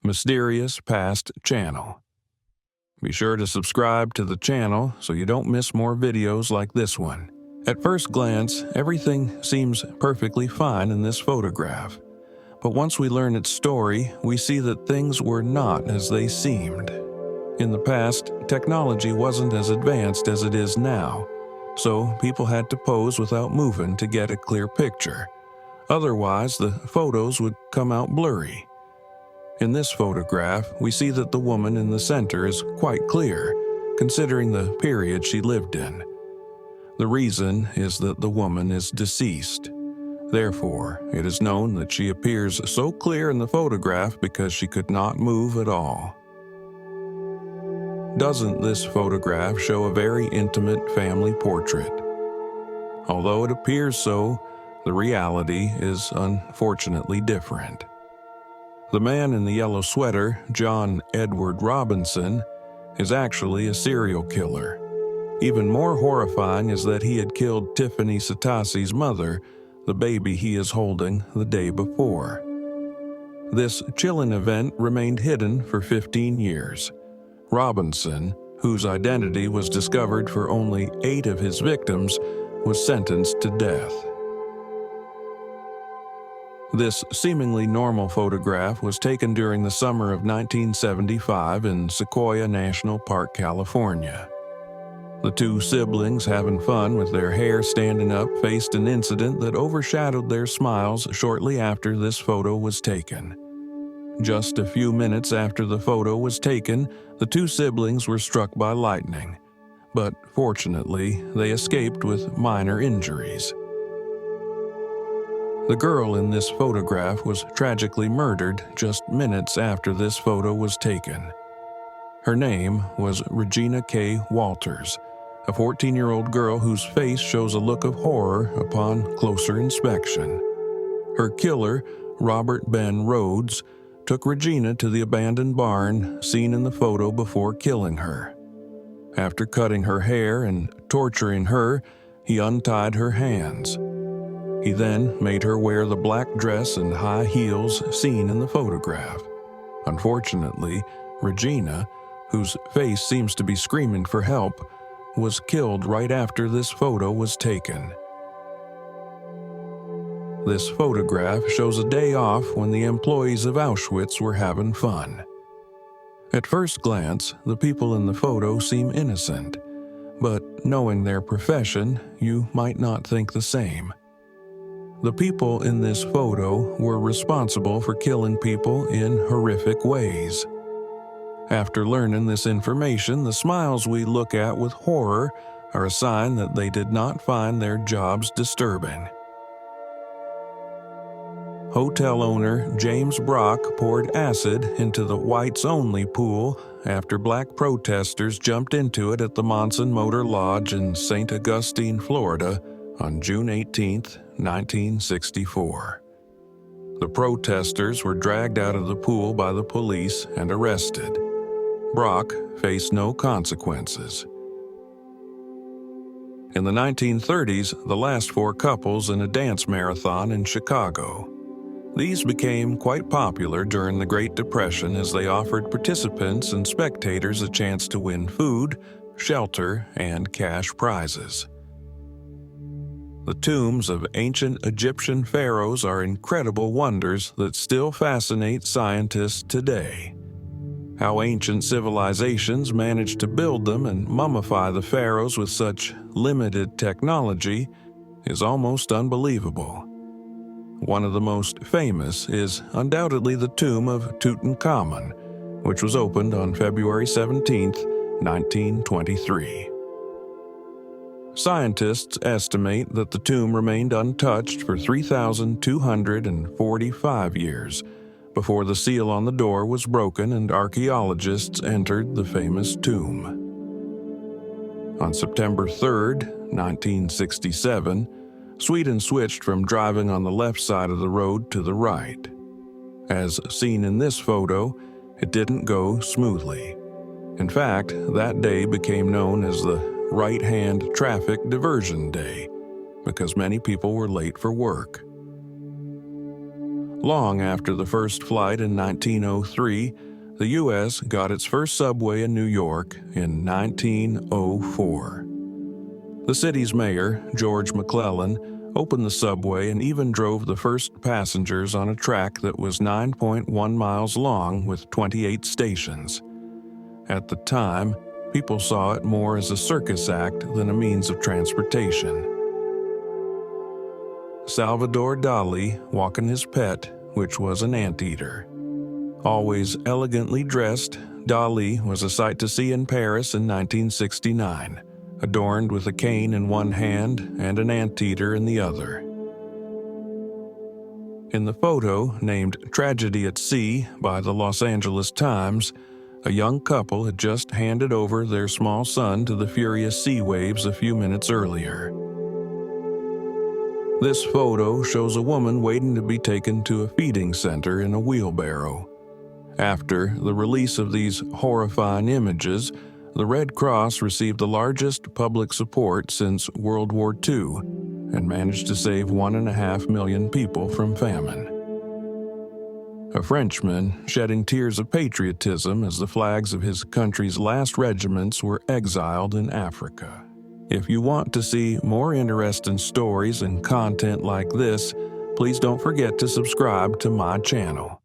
Mysterious Past Channel. Be sure to subscribe to the channel so you don't miss more videos like this one. At first glance, everything seems perfectly fine in this photograph. But once we learn its story, we see that things were not as they seemed. In the past, technology wasn't as advanced as it is now, so people had to pose without moving to get a clear picture. Otherwise, the photos would come out blurry. In this photograph, we see that the woman in the center is quite clear, considering the period she lived in. The reason is that the woman is deceased. Therefore, it is known that she appears so clear in the photograph because she could not move at all. Doesn't this photograph show a very intimate family portrait? Although it appears so, the reality is unfortunately different. The man in the yellow sweater, John Edward Robinson, is actually a serial killer. Even more horrifying is that he had killed Tiffany Sitasi's mother, the baby he is holding, the day before. This chilling event remained hidden for 15 years. Robinson, whose identity was discovered for only 8 of his victims, was sentenced to death. This seemingly normal photograph was taken during the summer of 1975 in Sequoia National Park, California. The two siblings, having fun with their hair standing up, faced an incident that overshadowed their smiles shortly after this photo was taken. Just a few minutes after the photo was taken, the two siblings were struck by lightning, but fortunately, they escaped with minor injuries. The girl in this photograph was tragically murdered just minutes after this photo was taken. Her name was Regina Kay Walters, a 14-year-old girl whose face shows a look of horror upon closer inspection. Her killer, Robert Ben Rhodes, took Regina to the abandoned barn seen in the photo before killing her. After cutting her hair and torturing her, he untied her hands. He then made her wear the black dress and high heels seen in the photograph. Unfortunately, Regina, whose face seems to be screaming for help, was killed right after this photo was taken. This photograph shows a day off when the employees of Auschwitz were having fun. At first glance, the people in the photo seem innocent, but knowing their profession, you might not think the same. The people in this photo were responsible for killing people in horrific ways. After learning this information, the smiles we look at with horror are a sign that they did not find their jobs disturbing. Hotel owner James Brock poured acid into the whites-only pool after black protesters jumped into it at the Monson Motor Lodge in St. Augustine, Florida, on June 18, 1964. The protesters were dragged out of the pool by the police and arrested. Brock faced no consequences. In the 1930s, the last 4 couples in a dance marathon in Chicago. These became quite popular during the Great Depression as they offered participants and spectators a chance to win food, shelter, and cash prizes. The tombs of ancient Egyptian pharaohs are incredible wonders that still fascinate scientists today. How ancient civilizations managed to build them and mummify the pharaohs with such limited technology is almost unbelievable. One of the most famous is undoubtedly the tomb of Tutankhamun, which was opened on February 17, 1923. Scientists estimate that the tomb remained untouched for 3,245 years before the seal on the door was broken and archaeologists entered the famous tomb. On September 3, 1967, Sweden switched from driving on the left side of the road to the right. As seen in this photo, it didn't go smoothly. In fact, that day became known as the right-hand traffic diversion day because many people were late for work. Long after the first flight in 1903, the U.S. got its first subway in New York in 1904. The city's mayor, George McClellan, opened the subway and even drove the first passengers on a track that was 9.1 miles long with 28 stations. At the time, people saw it more as a circus act than a means of transportation. Salvador Dali walking his pet, which was an anteater. Always elegantly dressed, Dali was a sight to see in Paris in 1969, adorned with a cane in one hand and an anteater in the other. In the photo, named Tragedy at Sea by the Los Angeles Times, a young couple had just handed over their small son to the furious sea waves a few minutes earlier. This photo shows a woman waiting to be taken to a feeding center in a wheelbarrow. After the release of these horrifying images, the Red Cross received the largest public support since World War II and managed to save 1.5 million people from famine. A Frenchman shedding tears of patriotism as the flags of his country's last regiments were exiled in Africa. If you want to see more interesting stories and content like this, please don't forget to subscribe to my channel.